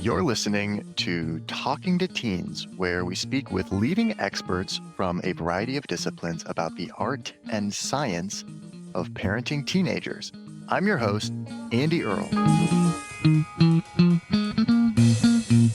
You're listening to Talking to Teens, where we speak with leading experts from a variety of disciplines about the art and science of parenting teenagers. I'm your host, Andy Earle.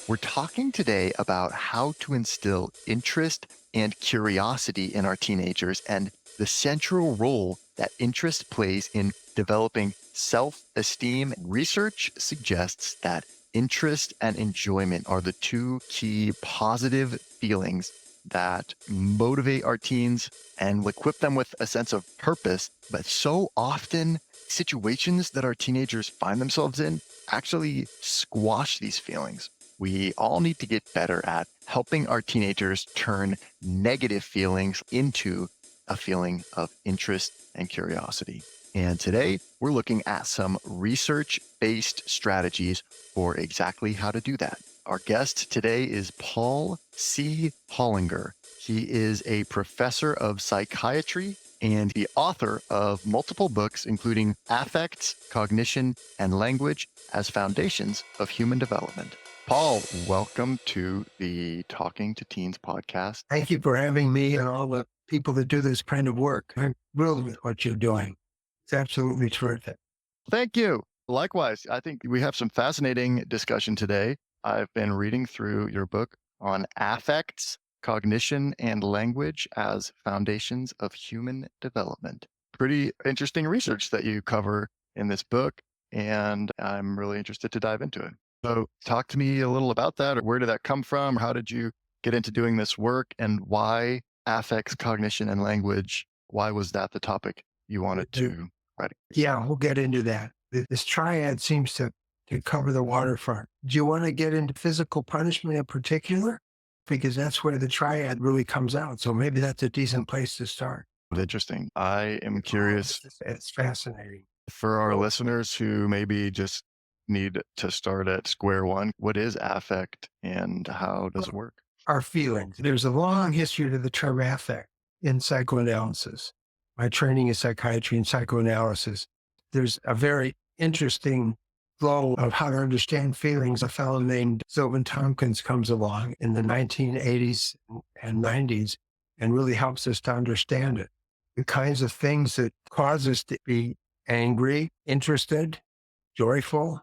We're talking today about how to instill interest and curiosity in our teenagers and the central role that interest plays in developing self-esteem. Research suggests that interest and enjoyment are the two key positive feelings that motivate our teens and will equip them with a sense of purpose. But so often, situations that our teenagers find themselves in actually squash these feelings. We all need to get better at helping our teenagers turn negative feelings into a feeling of interest and curiosity. And today, we're looking at some research-based strategies for exactly how to do that. Our guest today is Paul C. Holinger. He is a professor of psychiatry and the author of multiple books, including Affects, Cognition, and Language as Foundations of Human Development. Paul, welcome to the Talking to Teens podcast. Thank you for having me and all the people that do this kind of work. I'm thrilled with what you're doing. It's absolutely terrific. Thank you. Likewise, I think we have some fascinating discussion today. I've been reading through your book on affects, cognition, and language as foundations of human development. Pretty interesting research that you cover in this book, and I'm really interested to dive into it. So talk to me a little about that. Or where did that come from? How did you get into doing this work, and why affects, cognition, and language? Why was that the topic you wanted to write? Yeah, we'll get into that. This triad seems to cover the waterfront. Do you want to get into physical punishment in particular? Because that's where the triad really comes out. So maybe that's a decent place to start. Interesting. I am curious It's fascinating. for our listeners who maybe just need to start at square one. What is affect and how does it work? Our feelings. There's a long history to the term affect in psychoanalysis. My training is psychiatry and psychoanalysis. There's a very interesting flow of how to understand feelings. A fellow named Sylvan Tompkins comes along in the 1980s and 90s and really helps us to understand it. The kinds of things that cause us to be angry, interested, joyful,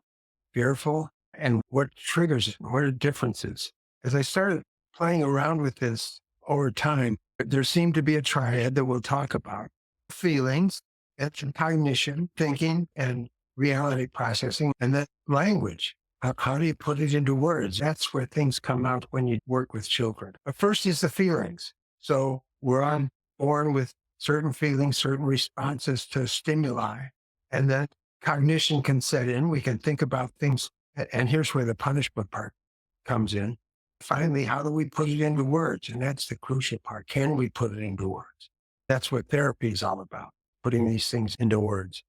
fearful, and what triggers it, what are differences. As I started playing around with this over time, there seemed to be a triad that we'll talk about. Feelings, that's cognition, thinking, and reality processing, and then language. How do you put it into words? That's where things come out when you work with children. But first is the feelings. So we're born with certain feelings, certain responses to stimuli, and then cognition can set in. We can think about things, and here's where the punishment part comes in. Finally, how do we put it into words? And that's the crucial part. Can we put it into words? That's what therapy is all about, putting these things into words.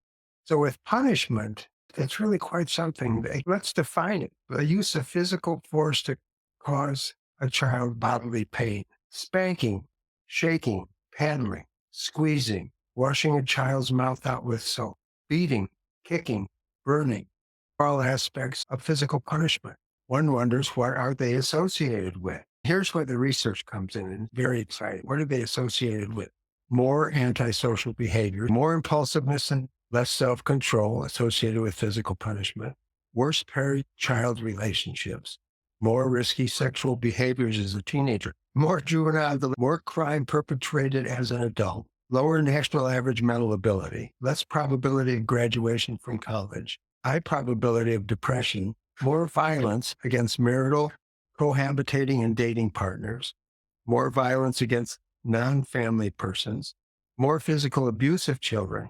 So with punishment, it's really quite something. Let's define it. The use of physical force to cause a child bodily pain. Spanking, shaking, paddling, squeezing, washing a child's mouth out with soap, beating, kicking, burning, all aspects of physical punishment. One wonders, what are they associated with? Here's where the research comes in, and very exciting. What are they associated with? More antisocial behavior, more impulsiveness and less self-control associated with physical punishment, worse parent-child relationships, more risky sexual behaviors as a teenager, more juvenile, more crime perpetrated as an adult, lower national average mental ability, less probability of graduation from college, high probability of depression, more violence against marital, cohabitating, and dating partners, more violence against non-family persons, more physical abuse of children,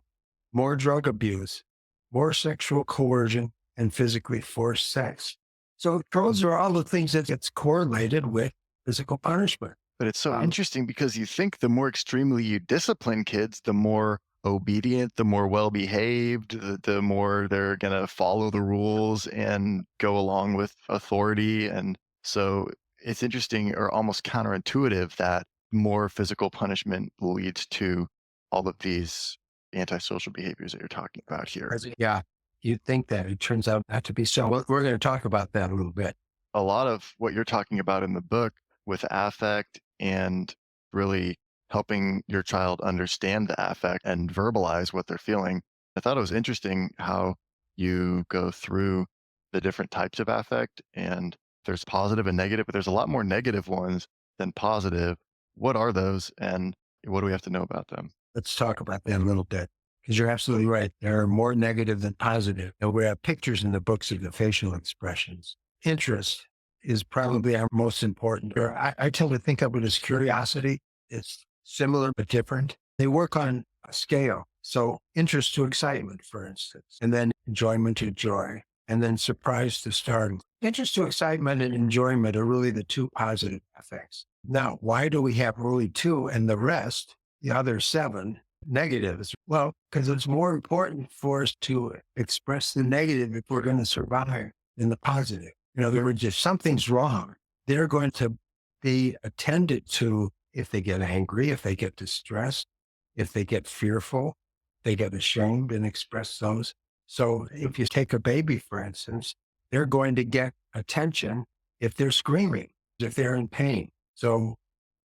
more drug abuse, more sexual coercion, and physically forced sex. So those are all the things that gets correlated with physical punishment. But it's so interesting because you think the more extremely you discipline kids, the more obedient, the more well-behaved, the more they're going to follow the rules and go along with authority. And so it's interesting or almost counterintuitive that more physical punishment leads to all of these antisocial behaviors that you're talking about here. Yeah, you'd think that. It turns out not to be so. We're going to talk about that a little bit. a lot of what you're talking about in the book with affect and really helping your child understand the affect and verbalize what they're feeling. I thought it was interesting how you go through the different types of affect, and there's positive and negative, but there's a lot more negative ones than positive. What are those, and what do we have to know about them? Let's talk about that a little bit because you're absolutely right. There are more negative than positive. And we have pictures in the books of the facial expressions. Interest is probably our most important. Or I tend to think of it as curiosity. It's similar but different. They work on a scale. So interest to excitement, for instance, and then enjoyment to joy, and then surprise to startle. Interest to excitement and enjoyment are really the two positive effects. Now, why do we have only two and the other seven negatives? Well, because it's more important for us to express the negative if we're going to survive than the positive. In other words, if something's wrong, they're going to be attended to if they get angry, if they get distressed, if they get fearful, they get ashamed and express those. So if you take a baby, for instance, they're going to get attention if they're screaming, if they're in pain. So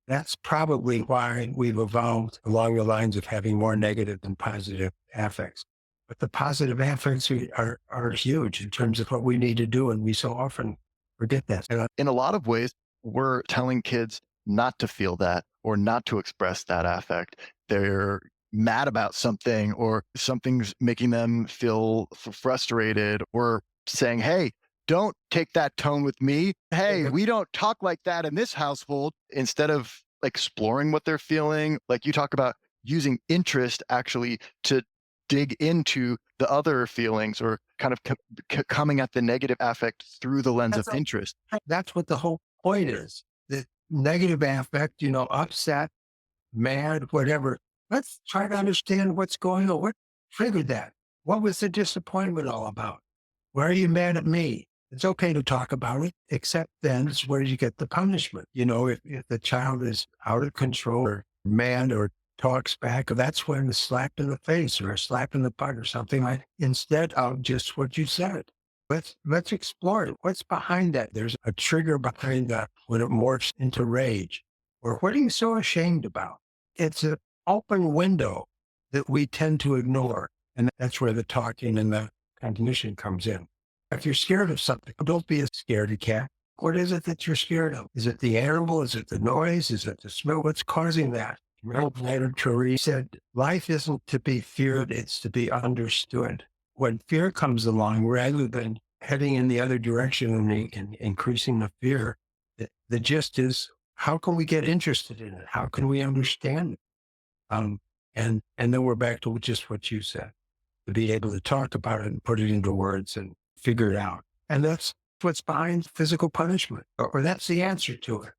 that's probably why we've evolved along the lines of having more negative than positive affects. But the positive affects are huge in terms of what we need to do. And we so often forget that. And In a lot of ways, we're telling kids not to feel that or not to express that affect. They're mad about something or something's making them feel frustrated or saying, hey, don't take that tone with me. Hey, we don't talk like that in this household. Instead of exploring what they're feeling, like you talk about using interest actually to dig into the other feelings or kind of coming at the negative affect through the lens of that's, interest. that's what the whole point is. The negative affect, upset, mad, whatever. Let's try to understand what's going on. What triggered that? What was the disappointment all about? Why are you mad at me? It's okay to talk about it, except then it's where you get the punishment. If the child is out of control or mad or talks back, that's when a slap in the face or a slap in the butt or something like instead of just what you said. Let's explore it. What's behind that? There's a trigger behind that when it morphs into rage. Or what are you so ashamed about? It's an open window that we tend to ignore. And that's where the talking and the cognition comes in. If you're scared of something, don't be a scaredy cat. What is it that you're scared of? Is it the animal? Is it the noise? Is it the smell? What's causing that? Later, Curie said, life isn't to be feared, it's to be understood. When fear comes along, rather than heading in the other direction and increasing the fear, the gist is, how can we get interested in it? How can we understand it? And then we're back to just what you said, to be able to talk about it and put it into words and figure it out. And that's what's behind physical punishment, or that's the answer to it.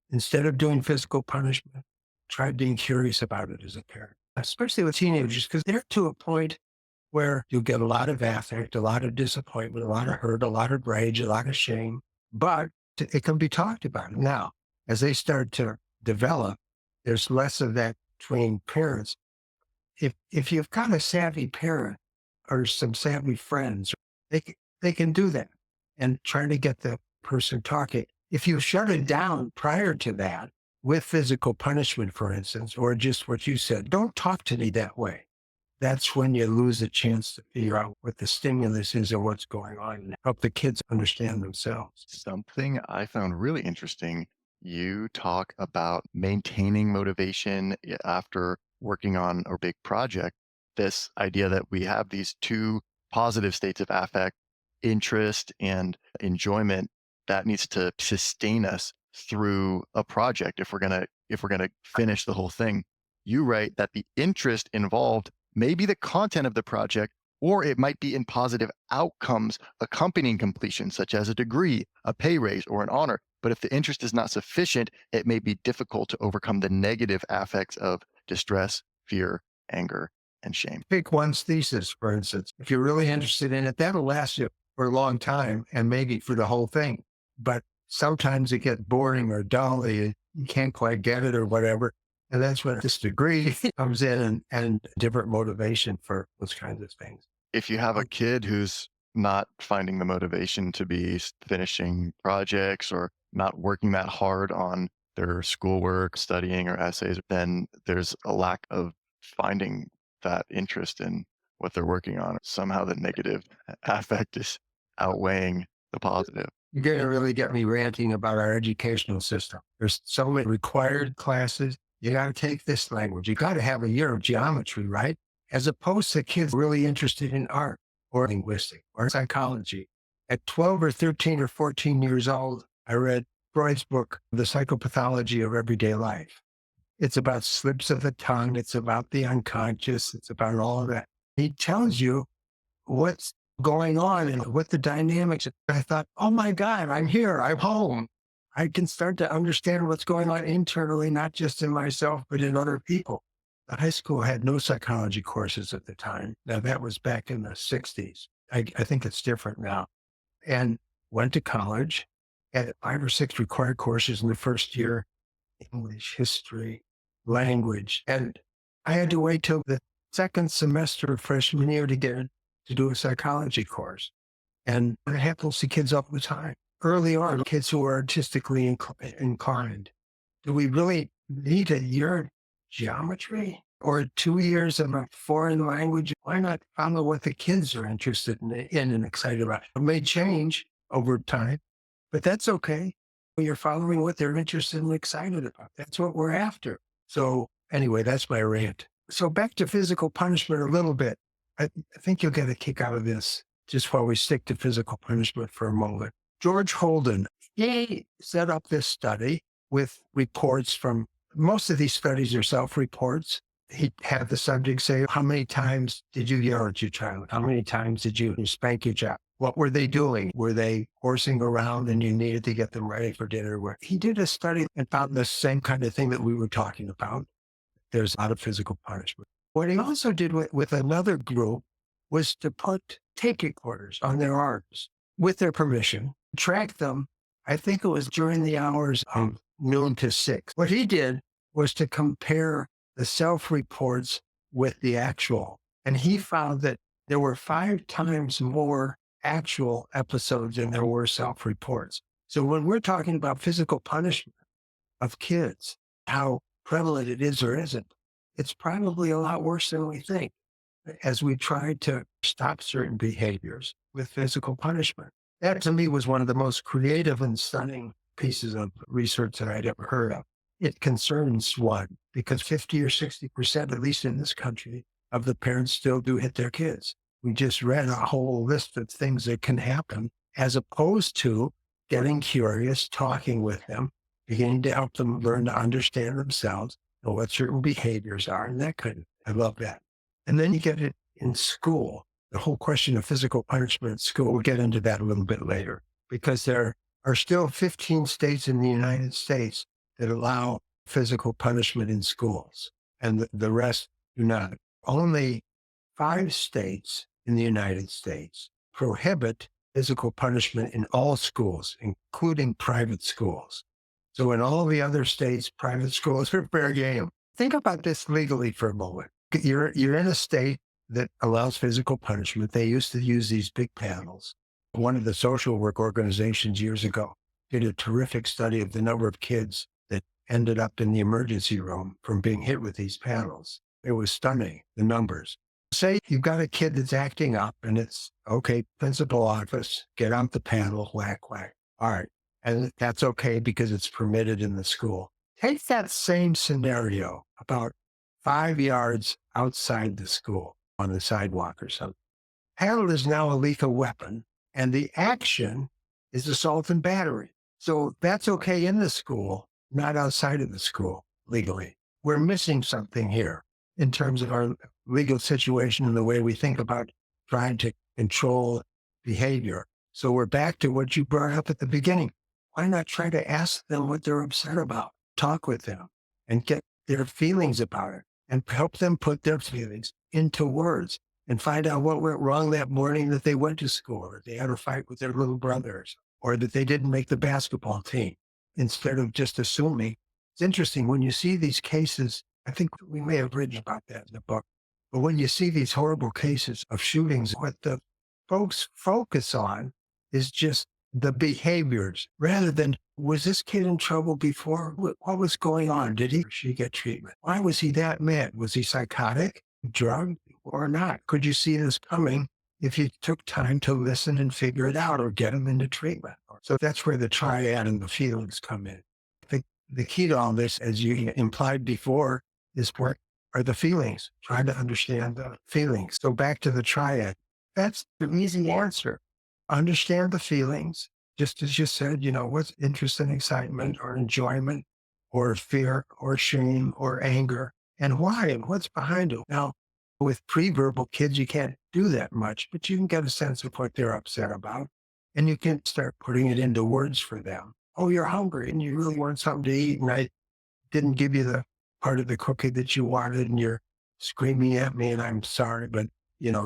Instead of doing physical punishment, try being curious about it as a parent, especially with teenagers, because they're to a point where you'll get a lot of affect, a lot of disappointment, a lot of hurt, a lot of rage, a lot of shame, but it can be talked about. Now, as they start to develop, there's less of that between parents. If you've got a savvy parent or some savvy friends, they can do that and try to get the person talking. If you shut it down prior to that with physical punishment, for instance, or just what you said, don't talk to me that way. That's when you lose a chance to figure out what the stimulus is or what's going on and help the kids understand themselves. Something I found really interesting, you talk about maintaining motivation after working on a big project. This idea that we have these two positive states of affect, interest and enjoyment, that needs to sustain us through a project if we're going to finish the whole thing. You write that the interest involved may be the content of the project, or it might be in positive outcomes accompanying completion, such as a degree, a pay raise, or an honor. But if the interest is not sufficient, it may be difficult to overcome the negative affects of distress, fear, anger, and shame. Pick one's thesis, for instance. If you're really interested in it, that'll last you for a long time and maybe for the whole thing. But sometimes it gets boring or dull. You can't quite get it or whatever. And that's when this degree comes in and different motivation for those kinds of things. If you have a kid who's not finding the motivation to be finishing projects or not working that hard on their schoolwork, studying or essays, then there's a lack of finding that interest in what they're working on. Somehow the negative affect is outweighing the positive. You're going to really get me ranting about our educational system. There's so many required classes. You got to take this language. You got to have a year of geometry, right? As opposed to kids really interested in art or linguistics or psychology. At 12 or 13 or 14 years old, I read Freud's book, The Psychopathology of Everyday Life. It's about slips of the tongue. It's about the unconscious. It's about all of that. He tells you what's going on and what the dynamics. I thought, oh my God, I'm here. I'm home. I can start to understand what's going on internally, not just in myself, but in other people. The high school had no psychology courses at the time. Now that was back in the 60s. I think it's different now. And went to college, had 5 or 6 required courses in the first year, English, history, language. And I had to wait till the second semester of freshman year to get to do a psychology course. And it happens to kids all the time. Early on, kids who are artistically inclined. Do we really need a year of geometry or 2 years of a foreign language? Why not follow what the kids are interested in and excited about? It may change over time, but that's okay. You're following what they're interested and excited about. That's what we're after. So anyway, that's my rant. So back to physical punishment a little bit. I think you'll get a kick out of this just while we stick to physical punishment for a moment. George Holden, he set up this study with reports from, most of these studies are self-reports. He had the subject say, how many times did you yell at your child? How many times did you spank your child? What were they doing? Were they horsing around and you needed to get them ready for dinner? He did a study and found the same kind of thing that we were talking about. There's a lot of physical punishment. What he also did with another group was to put tape recorders on their arms with their permission, track them. I think it was during the hours of noon to 6. What he did was to compare the self-reports with the actual. And he found that there were 5 times more actual episodes than there were self-reports. So when we're talking about physical punishment of kids, how prevalent it is or isn't, it's probably a lot worse than we think as we try to stop certain behaviors with physical punishment. That to me was one of the most creative and stunning pieces of research that I'd ever heard of. It concerns one because 50 or 60%, at least in this country, of the parents still do hit their kids. We just read a whole list of things that can happen as opposed to getting curious, talking with them, beginning to help them learn to understand themselves and what certain behaviors are and that kind of. I love that. And then you get it in school. The whole question of physical punishment in school, we'll get into that a little bit later, because there are still 15 states in the United States that allow physical punishment in schools, and the rest do not. Only 5 states in the United States prohibit physical punishment in all schools, including private schools. So in all the other states, private schools are fair game. Think about this legally for a moment. You're in a state that allows physical punishment. They used to use these big panels. One of the social work organizations years ago did a terrific study of the number of kids that ended up in the emergency room from being hit with these panels. It was stunning, the numbers. Say you've got a kid that's acting up and it's, okay, principal office, get out the panel, whack, whack. All right. And that's okay because it's permitted in the school. Take that same scenario about 5 yards outside the school on the sidewalk or something. Panel is now a lethal weapon and the action is assault and battery. So that's okay in the school, not outside of the school legally. We're missing something here in terms of our legal situation and the way we think about trying to control behavior. So we're back to what you brought up at the beginning. Why not try to ask them what they're upset about? Talk with them and get their feelings about it and help them put their feelings into words and find out what went wrong that morning that they went to school or they had a fight with their little brothers or that they didn't make the basketball team instead of just assuming. It's interesting when you see these cases, I think we may have written about that in the book, but when you see these horrible cases of shootings, what the folks focus on is just the behaviors rather than, was this kid in trouble before? What was going on? Did he or she get treatment? Why was he that mad? Was he psychotic, drugged, or not? Could you see this coming if you took time to listen and figure it out or get him into treatment? So that's where the triad and the feelings come in. The key to all this, as you implied before, is what are the feelings, trying to understand the feelings. So back to the triad. That's the easy answer. Understand the feelings, just as you said, what's interest and excitement or enjoyment or fear or shame or anger and why and what's behind it. Now, with pre-verbal kids, you can't do that much, but you can get a sense of what they're upset about and you can start putting it into words for them. Oh, you're hungry and you really want something to eat. And I didn't give you the part of the cookie that you wanted and you're screaming at me and I'm sorry, but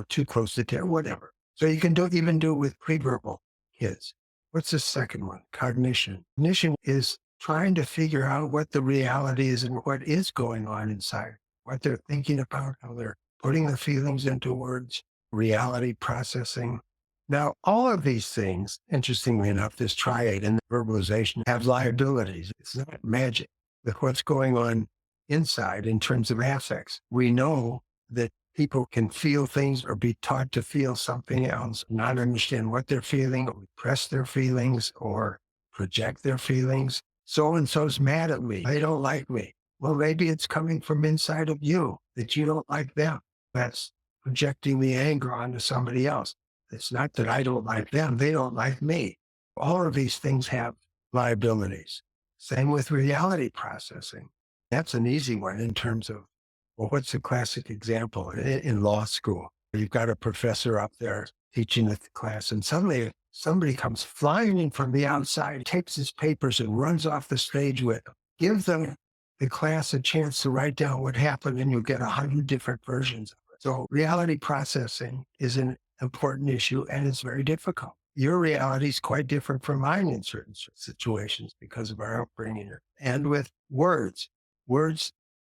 too close to tear, whatever. So you can even do it with pre-verbal kids. What's the second one? Cognition. Cognition is trying to figure out what the reality is and what is going on inside, what they're thinking about, how they're putting the feelings into words, reality processing. Now, all of these things, interestingly enough, this triad and verbalization have liabilities. It's not magic. With what's going on inside in terms of affects, we know that people can feel things or be taught to feel something else, not understand what they're feeling, or repress their feelings or project their feelings. So and so's mad at me. They don't like me. Well, maybe it's coming from inside of you that you don't like them. That's projecting the anger onto somebody else. It's not that I don't like them. They don't like me. All of these things have liabilities. Same with reality processing. That's an easy one in terms of, well, what's a classic example in law school? You've got a professor up there teaching the class, and suddenly somebody comes flying in from the outside, takes his papers and runs off the stage with them. Give them the class a chance to write down what happened, and you'll get 100 different versions of it. So reality processing is an important issue, and it's very difficult. Your reality is quite different from mine in certain situations because of our upbringing. And with words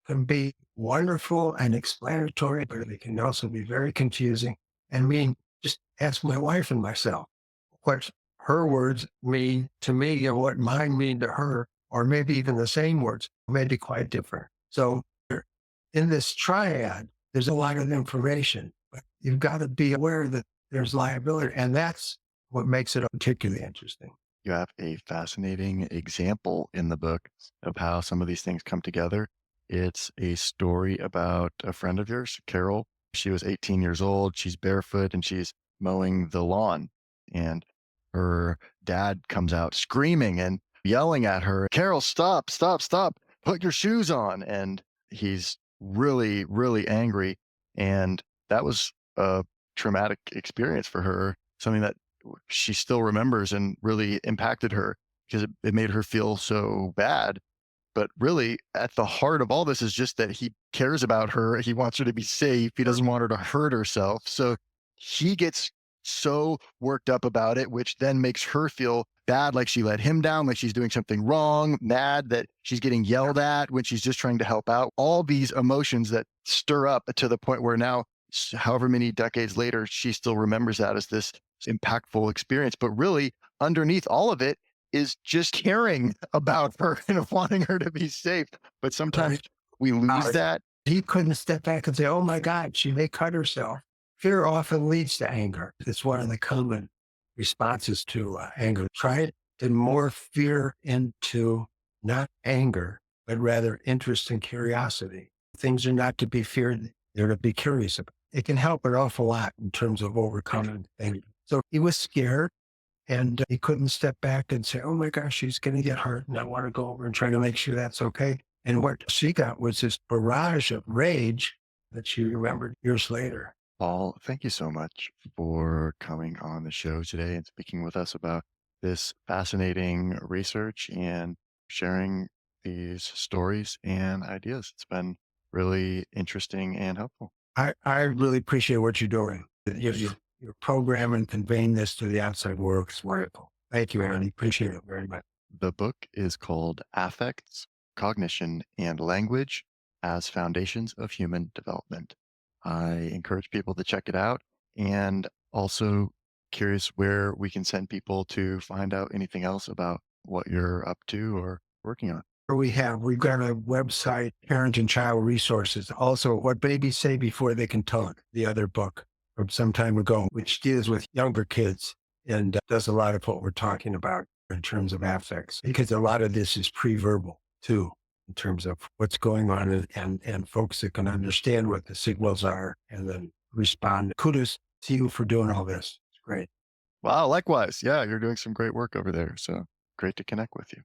can be wonderful and explanatory, but they can also be very confusing. And just ask my wife and myself what her words mean to me and what mine mean to her, or maybe even the same words, may be quite different. So in this triad, there's a lot of information, but you've got to be aware that there's liability. And that's what makes it particularly interesting. You have a fascinating example in the book of how some of these things come together. It's a story about a friend of yours, Carol. She was 18 years old. She's barefoot and she's mowing the lawn. And her dad comes out screaming and yelling at her, Carol, stop, stop, stop, put your shoes on. And he's really, really angry. And that was a traumatic experience for her, something that she still remembers and really impacted her because it made her feel so bad. But really, at the heart of all this is just that he cares about her. He wants her to be safe. He doesn't want her to hurt herself. So he gets so worked up about it, which then makes her feel bad, like she let him down, like she's doing something wrong, mad that she's getting yelled at when she's just trying to help out. All these emotions that stir up to the point where now, however many decades later, she still remembers that as this impactful experience. But really, underneath all of it is just caring about her and wanting her to be safe. But sometimes we lose that. He couldn't step back and say, oh my God, she may cut herself. Fear often leads to anger. It's one of the common responses to anger. Try to morph fear into not anger, but rather interest and curiosity. Things are not to be feared, they're to be curious about. It can help an awful lot in terms of overcoming anger. So he was scared and he couldn't step back and say, oh my gosh, she's going to get hurt. And I want to go over and try to make sure that's okay. And what she got was this barrage of rage that she remembered years later. Paul, thank you so much for coming on the show today and speaking with us about this fascinating research and sharing these stories and ideas. It's been really interesting and helpful. I really appreciate what you're doing. Your program and conveying this to the outside world is wonderful. Thank you, Aaron. Appreciate it very much. The book is called Affects, Cognition, and Language as Foundations of Human Development. I encourage people to check it out. And Also curious where we can send people to find out anything else about what you're up to or working on. We've got a website, Parent and Child Resources. Also, What Babies Say Before They Can Talk, the other book from some time ago, which deals with younger kids and does a lot of what we're talking about in terms of affects, because a lot of this is pre-verbal too, in terms of what's going on and folks that can understand what the signals are and then respond. Kudos to you for doing all this. It's great. Wow, likewise. Yeah, you're doing some great work over there. So great to connect with you.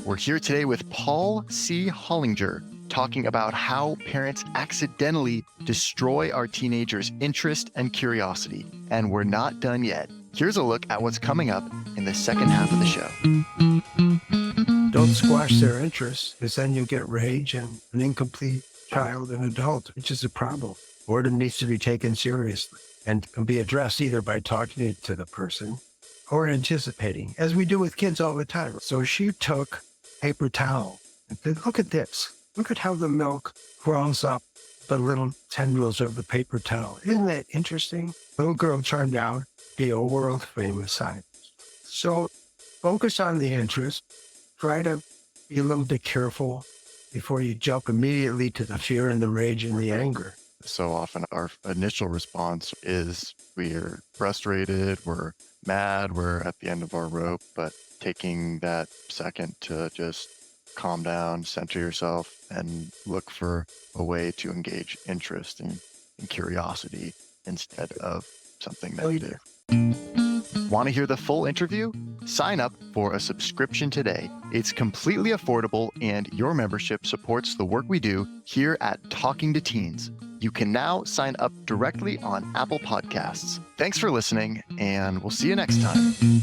We're here today with Paul C. Holinger, talking about how parents accidentally destroy our teenagers' interest and curiosity. And we're not done yet. Here's a look at what's coming up in the second half of the show. Don't squash their interests, because then you get rage and an incomplete child and adult, which is a problem. Boredom needs to be taken seriously and can be addressed either by talking to the person or anticipating, as we do with kids all the time. So she took paper towel and said, look at this. Look at how the milk crawls up the little tendrils of the paper towel. Isn't that interesting? Little girl turned out to be a world famous scientist. So focus on the interest. Try to be a little bit careful before you jump immediately to the fear and the rage and the anger. So often our initial response is we're frustrated, we're mad, we're at the end of our rope, but taking that second to just calm down, center yourself, and look for a way to engage interest and curiosity instead of something negative. Want to hear the full interview? Sign up for a subscription today. It's completely affordable, and your membership supports the work we do here at Talking to Teens. You can now sign up directly on Apple Podcasts. Thanks for listening, and we'll see you next time.